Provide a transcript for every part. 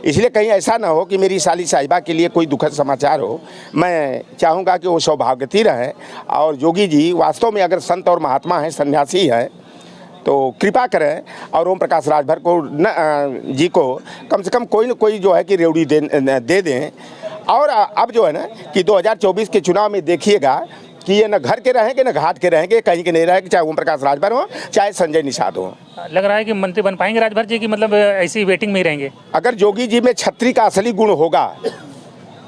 इसलिए कहीं ऐसा ना हो कि मेरी साली साहिबा के लिए कोई दुखद समाचार हो। मैं चाहूँगा कि वो सौभाग्यवती रहें और योगी जी वास्तव में अगर संत और महात्मा हैं, सन्यासी हैं, तो कृपा करें और ओम प्रकाश राजभर को जी को कम से कम कोई न कोई जो है कि रेवड़ी दे दें। और अब जो है ना कि 2024 के चुनाव में देखिएगा कि ये न घर के रहेंगे न घाट के रहेंगे, कहीं के नहीं रहेंगे, चाहे ओम प्रकाश राजभर हो चाहे संजय निषाद हो। लग रहा है कि मंत्री बन पाएंगे राजभर जी की, मतलब ऐसी वेटिंग में ही रहेंगे। अगर योगी जी में छत्री का असली गुण होगा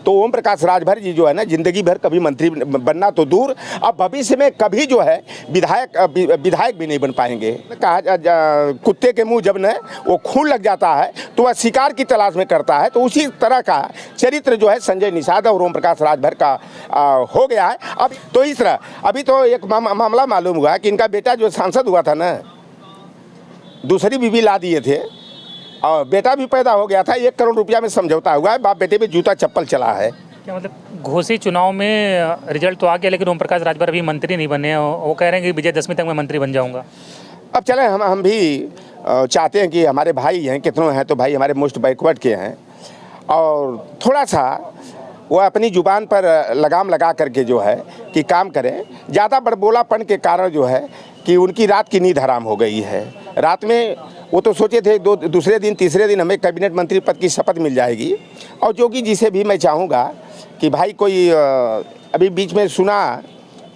तो ओम प्रकाश राजभर जी जो है ना जिंदगी भर कभी मंत्री बनना तो दूर, अब भविष्य में कभी जो है विधायक भी नहीं बन पाएंगे। कहा कुत्ते के मुंह जब न वो खून लग जाता है तो वह शिकार की तलाश में करता है, तो उसी तरह का चरित्र जो है संजय निषाद और ओम प्रकाश राजभर का हो गया है। अब तो इस तरह अभी तो एक मामला मालूम हुआ कि इनका बेटा जो सांसद हुआ था ना, दूसरी बीवी ला दिए थे और बेटा भी पैदा हो गया था। 1 करोड़ रुपया में समझौता हुआ है, बाप बेटे में जूता चप्पल चला है। क्या मतलब घोषी चुनाव में रिजल्ट तो आ गया लेकिन ओम प्रकाश राजभर अभी मंत्री नहीं बने, वो कह रहे हैं कि विजयदशमी तक मैं मंत्री बन जाऊंगा। अब चले हम भी चाहते हैं कि हमारे भाई हैं, कितनों हैं तो भाई हमारे मोस्ट बैकवर्ड के हैं, और थोड़ा सा वो अपनी जुबान पर लगाम लगा करके जो है कि काम करें। ज़्यादा बड़बोलापन के कारण जो है कि उनकी रात की नींद हराम हो गई है। रात में वो तो सोचे थे दूसरे दिन तीसरे दिन हमें कैबिनेट मंत्री पद की शपथ मिल जाएगी। और योगी जी से भी मैं चाहूँगा कि भाई कोई अभी बीच में सुना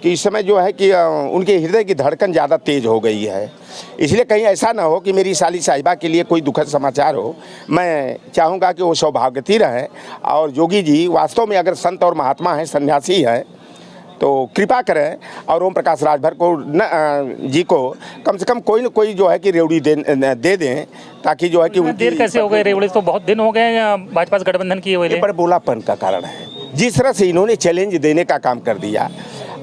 कि इस समय जो है कि उनके हृदय की धड़कन ज़्यादा तेज़ हो गई है, इसलिए कहीं ऐसा ना हो कि मेरी साली साहिबा के लिए कोई दुखद समाचार हो। मैं चाहूँगा कि वो सौभाग्यवती रहें और योगी जी वास्तव में अगर संत और महात्मा हैं, सन्यासी हैं, तो कृपा करें और ओम प्रकाश राजभर को जी को कम से कम कोई न कोई जो है कि रेवड़ी दे दें, ताकि जो है कि देर कैसे हो गए? रेवड़ी तो बहुत दिन हो गए भाजपा से गठबंधन किए हुए। बड़बोलापन का कारण है। जिस तरह से इन्होंने चैलेंज देने का काम कर दिया,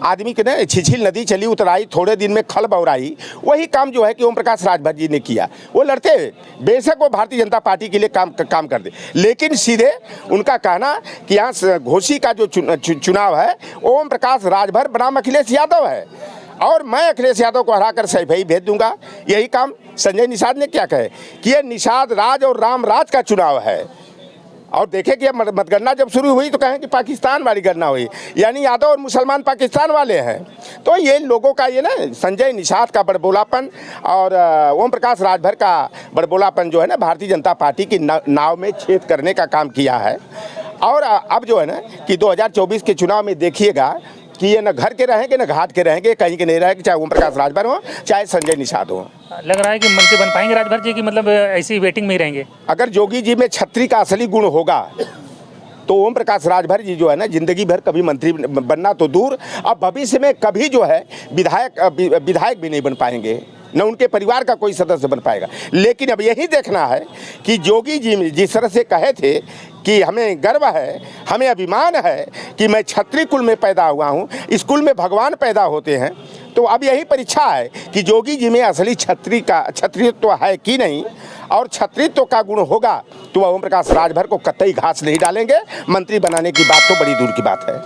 आदमी के ना छिछिल नदी चली उतराई, थोड़े दिन में खल बौराई, वही काम जो है कि ओम प्रकाश राजभर जी ने किया। वो लड़ते बेशक वो भारतीय जनता पार्टी के लिए काम कर दे, लेकिन सीधे उनका कहना कि यहाँ घोषी का जो चुनाव है ओम प्रकाश राजभर बनाम अखिलेश यादव है और मैं अखिलेश यादव को हराकर सही भेज दूंगा। यही काम संजय निषाद ने क्या कहे कि ये निषाद राज और राम राज का चुनाव है। और देखे कि मतगणना जब शुरू हुई तो कहें कि पाकिस्तान वाली गणना हुई, यानी यादव और मुसलमान पाकिस्तान वाले हैं। तो ये लोगों का ये ना संजय निषाद का बड़बोलापन और ओम प्रकाश राजभर का बड़बोलापन जो है ना भारतीय जनता पार्टी की नाव में छेद करने का काम किया है। और अब जो है ना कि 2024 के चुनाव में देखिएगा कि ये न घर के रहेंगे न घाट के रहेंगे, कहीं के नहीं रहेंगे, चाहे ओम प्रकाश राजभर हो चाहे संजय निषाद हो। लग रहा है कि मंत्री बन पाएंगे राजभर जी की, मतलब ऐसी वेटिंग में ही रहेंगे। अगर योगी जी में छत्री का असली गुण होगा तो ओम प्रकाश राजभर जी जो है ना जिंदगी भर कभी मंत्री बनना तो दूर, अब भविष्य में कभी जो है विधायक भी नहीं बन पाएंगे, न उनके परिवार का कोई सदस्य बन पाएगा। लेकिन अब यही देखना है कि योगी जी जिस तरह से कहे थे कि हमें गर्व है, हमें अभिमान है कि मैं क्षत्रिय कुल में पैदा हुआ हूँ, इस कुल में भगवान पैदा होते हैं, तो अब यही परीक्षा है कि योगी जी में असली क्षत्रियत्व है कि नहीं, और क्षत्रियत्व का गुण होगा तो वह ओम प्रकाश राजभर को कतई घास नहीं डालेंगे। मंत्री बनाने की बात तो बड़ी दूर की बात है।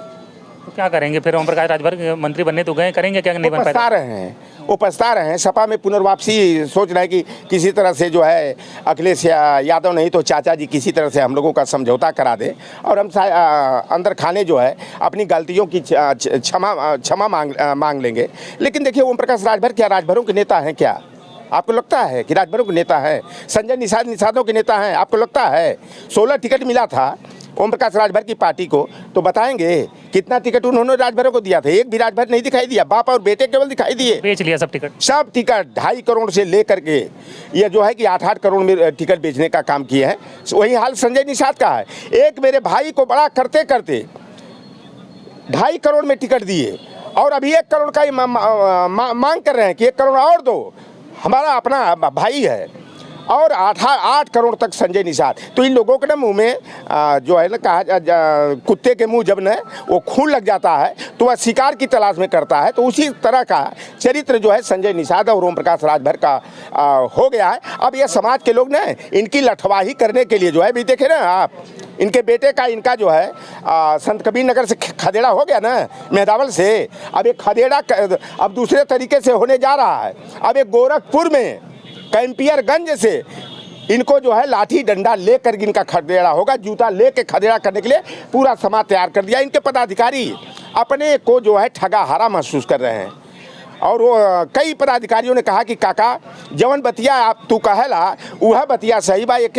तो क्या करेंगे फिर? ओम प्रकाश राजभर मंत्री बनने तो गए, करेंगे क्या? नहीं बन पाए। वो पछता रहे हैं। सपा में पुनर्वापसी सोच रहे हैं कि किसी तरह से जो है अखिलेश यादव नहीं तो चाचा जी किसी तरह से हम लोगों का समझौता करा दें और हम अंदर खाने जो है अपनी गलतियों की क्षमा मांग लेंगे। लेकिन देखिए ओम प्रकाश राजभर क्या राजभरों के नेता हैं क्या? आपको लगता है कि राजभरों के नेता हैं? संजय निषादों के नेता हैं? आपको लगता है? 16 टिकट मिला था ओम प्रकाश राजभर की पार्टी को, तो बताएंगे कितना टिकट उन्होंने राजभरों को दिया था? एक भी राजभर नहीं दिखाई दिया, बाप और बेटे केवल दिखाई दिए। बेच लिया सब टिकट। 2.5 करोड़ से लेकर के ये जो है कि 8 करोड़ में टिकट बेचने का काम किए हैं। वही हाल संजय निषाद का है। एक मेरे भाई को बड़ा करते करते 2.5 करोड़ में टिकट दिए और अभी 1 करोड़ का ही मांग कर रहे हैं कि 1 करोड़ और दो, हमारा अपना भाई है। और 8 करोड़ तक संजय निषाद। तो इन लोगों के ना मुंह में जो है ना कहा कुत्ते के मुंह जब न वो खून लग जाता है तो वह शिकार की तलाश में करता है, तो उसी तरह का चरित्र जो है संजय निषाद और ओम प्रकाश राजभर का हो गया है। अब ये समाज के लोग ना इनकी लठवाही करने के लिए जो है, भी देखे ना आप, इनके बेटे का इनका जो है संत कबीर नगर से खदेड़ा हो गया ना, मेहदावल से। अब एक खदेड़ा अब दूसरे तरीके से होने जा रहा है। अब एक गोरखपुर में कैंपियरगंज से इनको जो है लाठी डंडा लेकर इनका खदेड़ा होगा, जूता लेके खदेड़ा करने के लिए पूरा समाज तैयार कर दिया। इनके पदाधिकारी अपने को जो है ठगा हारा महसूस कर रहे हैं। और वो कई पदाधिकारियों ने कहा कि काका जवन बतिया आप तू कहेला वह बतिया सही बा। एक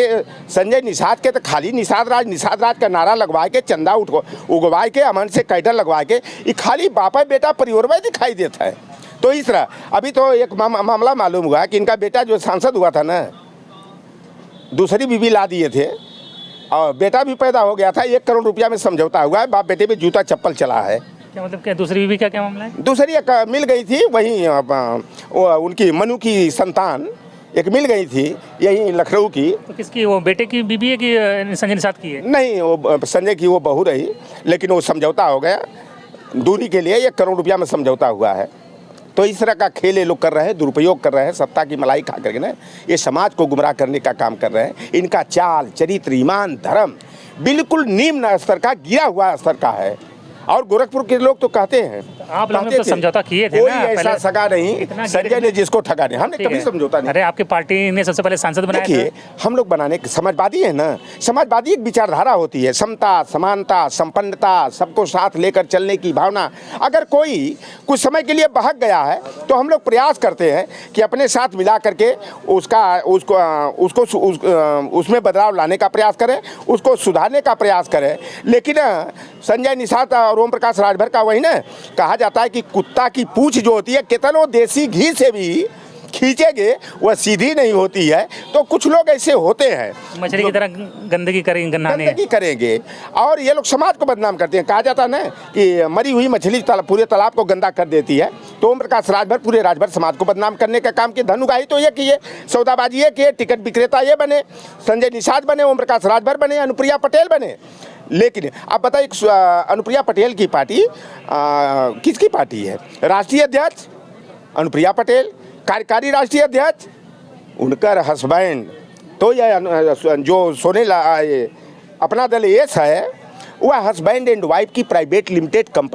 संजय निषाद के तो खाली निषाद राज का नारा लगवा के चंदा उगवा के अमन से कैडर लगवा के ये खाली बापा बेटा परिवार में दिखाई देता है। तो इस तरह अभी तो एक मामला मालूम हुआ कि इनका बेटा जो सांसद हुआ था ना, दूसरी बीवी ला दिए थे और बेटा भी पैदा हो गया था। 1 करोड़ रुपया में समझौता हुआ है, बाप बेटे में जूता चप्पल चला है। क्या मतलब क्या दूसरी बीवी का क्या मामला है? दूसरी एक मिल गई थी, वहीं उनकी मनु की संतान एक मिल गई थी यहीं लखनऊ की। तो किसकी, वो बेटे की बीवी है कि संजय निषाद की है? नहीं, वो संजय की वो बहू रही, लेकिन वो समझौता हो गया दूरी के लिए। 1 करोड़ रुपया में समझौता हुआ है। तो इस तरह का खेल ये लोग कर रहे हैं, दुरुपयोग कर रहे हैं, सत्ता की मलाई खा करके ना ये समाज को गुमराह करने का काम कर रहे हैं। इनका चाल चरित्र ईमान धर्म बिल्कुल निम्न स्तर का, गिरा हुआ स्तर का है। और गोरखपुर के लोग तो कहते हैं, आप लोगों ने तो समझौता किए थे कोई ना, ऐसा पहले सगा नहीं संजय ने जिसको ठगा नहीं, हमने कभी समझौता नहीं। अरे आपकी पार्टी ने सबसे पहले सांसद बनाया देखिए हम लोग बनाने समाजवादी है ना, समाजवादी एक विचारधारा होती है, समता समानता संपन्नता सबको साथ लेकर चलने की भावना। अगर कोई कुछ समय के लिए बहक गया है तो हम लोग प्रयास करते हैं कि अपने साथ मिला करके उसमें बदलाव लाने का प्रयास करें, उसको सुधारने का प्रयास करें। लेकिन संजय निषाद और ओम प्रकाश राजभर का वही ना कहा जाता है कि कुत्ता की पूंछ जो होती है कितनों देसी घी से भी खींचेंगे वह सीधी नहीं होती है। तो कुछ लोग ऐसे होते हैं मछली की तरह गंदगी करेंगे और ये लोग समाज को बदनाम करते हैं। कहा जाता है ना कि मरी हुई मछली पूरे तालाब को गंदा कर देती है। तो ओम प्रकाश राजभर पूरे राजभर समाज को बदनाम करने का काम किए। धनुगाही तो ये किए, सौदाबाजी ये किए, टिकट विक्रेता ये बने, संजय निषाद बने, ओम प्रकाश राजभर बने, अनुप्रिया पटेल बने। लेकिन आप बताइए अनुप्रिया पटेल की पार्टी किसकी पार्टी है? राष्ट्रीय अध्यक्ष अनुप्रिया पटेल, कार्यकारी राष्ट्रीय अध्यक्ष उनका हस्बैंड। तो यह जो अपना दल एस है वह हस्बैंड एंड वाइफ की प्राइवेट लिमिटेड कंपनी